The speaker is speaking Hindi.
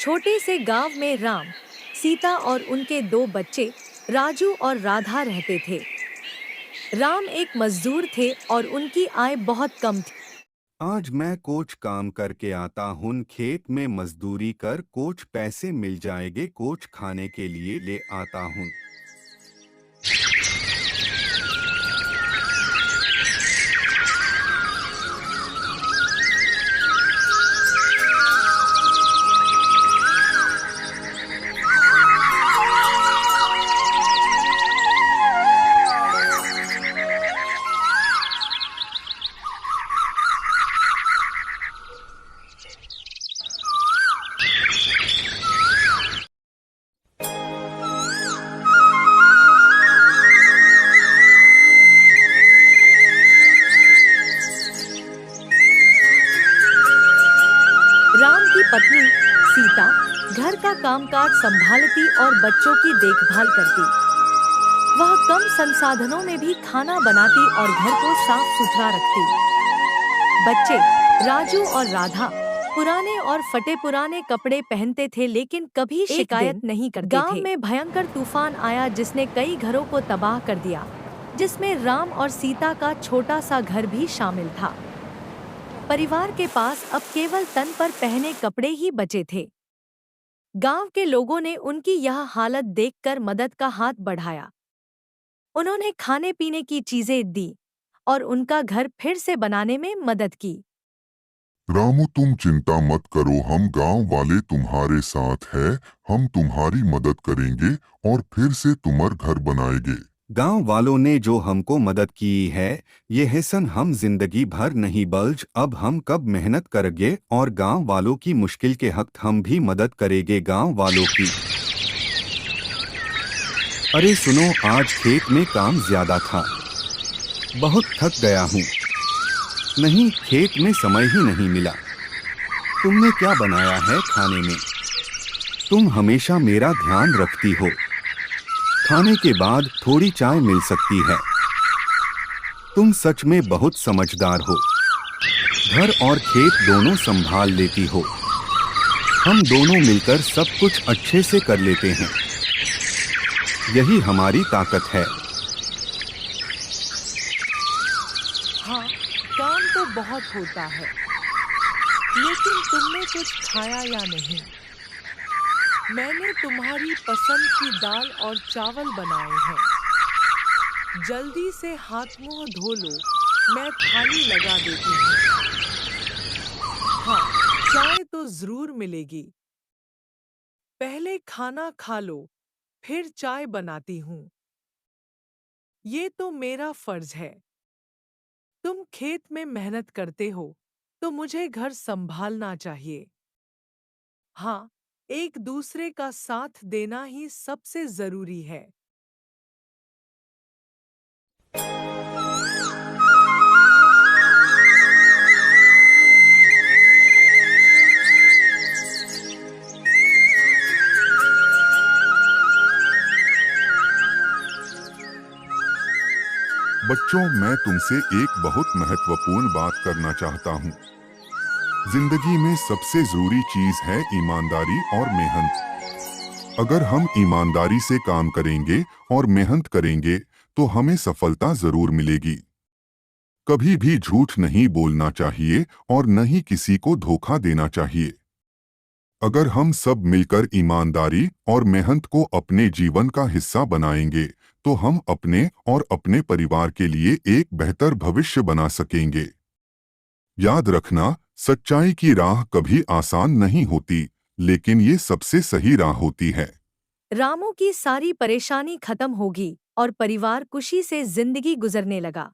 छोटे से गांव में राम, सीता और उनके दो बच्चे राजू और राधा रहते थे। राम एक मजदूर थे और उनकी आय बहुत कम थी। आज मैं कुछ काम करके आता हूँ, खेत में मजदूरी कर कुछ पैसे मिल जाएंगे, कुछ खाने के लिए ले आता हूँ। राम की पत्नी सीता घर का कामकाज संभालती और बच्चों की देखभाल करती। वह कम संसाधनों में भी खाना बनाती और घर को साफ सुथरा रखती। बच्चे राजू और राधा पुराने और फटे पुराने कपड़े पहनते थे, लेकिन कभी शिकायत नहीं करते थे। गांव में भयंकर तूफान आया जिसने कई घरों को तबाह कर दिया, जिसमें राम और सीता का छोटा सा घर भी शामिल था। परिवार के पास अब केवल तन पर पहने कपड़े ही बचे थे। गांव के लोगों ने उनकी यह हालत देखकर मदद का हाथ बढ़ाया। उन्होंने खाने पीने की चीजें दी और उनका घर फिर से बनाने में मदद की। रामू, तुम चिंता मत करो, हम गांव वाले तुम्हारे साथ हैं। हम तुम्हारी मदद करेंगे और फिर से तुम्हारा घर बनाएंगे। गांव वालों ने जो हमको मदद की है, ये हिस्सन हम जिंदगी भर नहीं बल्कि अब हम कब मेहनत करेंगे और गांव वालों की मुश्किल के वक्त हम भी मदद करेंगे गांव वालों की। अरे सुनो, आज खेत में काम ज्यादा था, बहुत थक गया हूँ। नहीं, खेत में समय ही नहीं मिला। तुमने क्या बनाया है खाने में? तुम हमेशा मेरा ध्यान रखती हो। खाने के बाद थोड़ी चाय मिल सकती है। तुम सच में बहुत समझदार हो। घर और खेत दोनों संभाल लेती हो। हम दोनों मिलकर सब कुछ अच्छे से कर लेते हैं। यही हमारी ताकत है। हाँ, काम तो बहुत होता है, लेकिन तुमने कुछ खाया या नहीं? मैंने तुम्हारी पसंद की दाल और चावल बनाए हैं। जल्दी से हाथ मुंह धो लो, मैं थाली लगा देती हूँ। हाँ, चाय तो जरूर मिलेगी। पहले खाना खा लो, फिर चाय बनाती हूँ। ये तो मेरा फर्ज है। तुम खेत में मेहनत करते हो, तो मुझे घर संभालना चाहिए। हाँ, एक दूसरे का साथ देना ही सबसे जरूरी है। बच्चों, मैं तुमसे एक बहुत महत्वपूर्ण बात करना चाहता हूँ। जिंदगी में सबसे जरूरी चीज है ईमानदारी और मेहनत। अगर हम ईमानदारी से काम करेंगे और मेहनत करेंगे तो हमें सफलता जरूर मिलेगी। कभी भी झूठ नहीं बोलना चाहिए और न ही किसी को धोखा देना चाहिए। अगर हम सब मिलकर ईमानदारी और मेहनत को अपने जीवन का हिस्सा बनाएंगे तो हम अपने और अपने परिवार के लिए एक बेहतर भविष्य बना सकेंगे। याद रखना, सच्चाई की राह कभी आसान नहीं होती, लेकिन ये सबसे सही राह होती है। रामू की सारी परेशानी खत्म होगी और परिवार खुशी से जिंदगी गुजरने लगा।